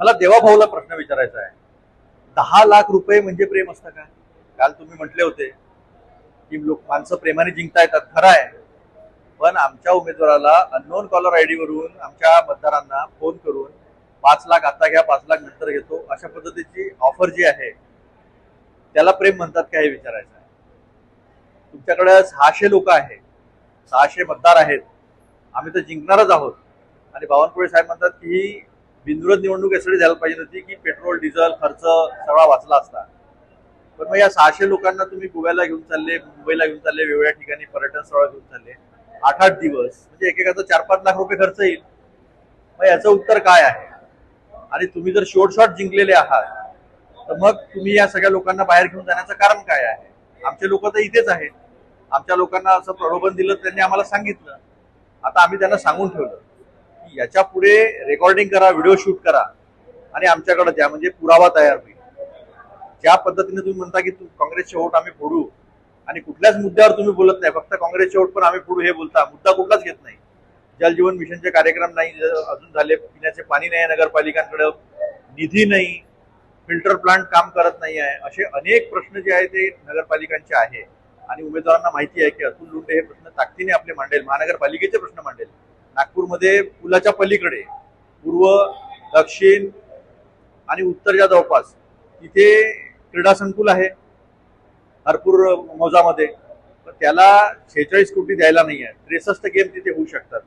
मला देवाभाऊला प्रश्न विचारायचा आहे. 10 लाख रुपये म्हणजे प्रेम असतं का? काल तुम्ही म्हटले होते की लोक माणसं प्रेमाने जिंकता येतात, खरं आहे. पण आमच्या उमेदवाराला अननोन कॉलर आयडी वरून आमच्या मतदारांना फोन करून 5 लाख आता घ्या, 5 लाख नंतर घेतो, अशा पद्धतीची ऑफर जी आहे त्याला प्रेम म्हणतात का हे विचारायचं आहे. तुमच्याकडे 600 लोक आहेत, 600 मतदार आहेत, आम्ही तर जिंकणारच आहोत. आणि बावनकुळे साहेब म्हणतात की ही बिनविरोध निवडणूक यासाठी झाली पाहिजे होती की पेट्रोल डिझेल खर्च सगळा वाचला असता. पण मग या 600 लोकांना तुम्ही गोव्याला घेऊन चालले, मुंबईला घेऊन चालले, वेगवेगळ्या ठिकाणी पर्यटन स्थळ घेऊन चालले, 8-8 दिवस, म्हणजे एकेकाचा 4-5 लाख रुपये खर्च येईल. मग याचं उत्तर काय आहे? आणि तुम्ही जर शॉर्ट जिंकलेले आहात तर मग तुम्ही या सगळ्या लोकांना बाहेर घेऊन जाण्याचं कारण काय आहे? आमचे लोक तर इथेच आहेत. आमच्या लोकांना असं प्रलोभन दिलं, त्यांनी आम्हाला सांगितलं. आता आम्ही त्यांना सांगून ठेवलं की याच्या पुढे रेकॉर्डिंग करा, व्हिडिओ शूट करा आणि आमच्याकडे द्या, म्हणजे पुरावा तयार होईल. ज्या पद्धतीने तुम्ही म्हणता की काँग्रेसचे वोट आम्ही फोडू आणि कुठल्याच मुद्द्यावर तुम्ही बोलत नाही, फक्त काँग्रेसचे वोट पण आम्ही फोडू हे बोलता, मुद्दा कुठलाच घेत नाही. जलजीवन मिशनचे कार्यक्रम नाही अजून झाले, पिण्याचे पाणी नाही नगरपालिकांकडे, निधी नाही, फिल्टर प्लांट काम करत नाही आहे, असे अनेक प्रश्न जे आहे ते नगरपालिकांचे आहे. आणि उमेदवारांना माहिती आहे की अतुल लोंढे हे प्रश्न ताकदीने आपले मांडेल, महानगरपालिकेचे प्रश्न मांडेल. नागपूरमध्ये पुलाच्या पलीकडे पूर्व, दक्षिण आणि उत्तरच्या जवळपास तिथे क्रीडा संकुल आहे हरपूर मौजामध्ये, तर त्याला 46 कोटी द्यायला नाही आहे. 63 गेम तिथे होऊ शकतात.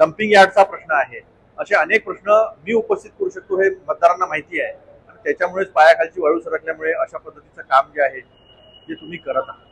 डम्पिंग यार्डचा प्रश्न आहे. असे अनेक प्रश्न मी उपस्थित करू शकतो, हे मतदारांना माहिती आहे. आणि त्याच्यामुळेच पायाखालची वाळू सरकल्यामुळे अशा पद्धतीचं काम जे आहे ते तुम्ही करत आहात.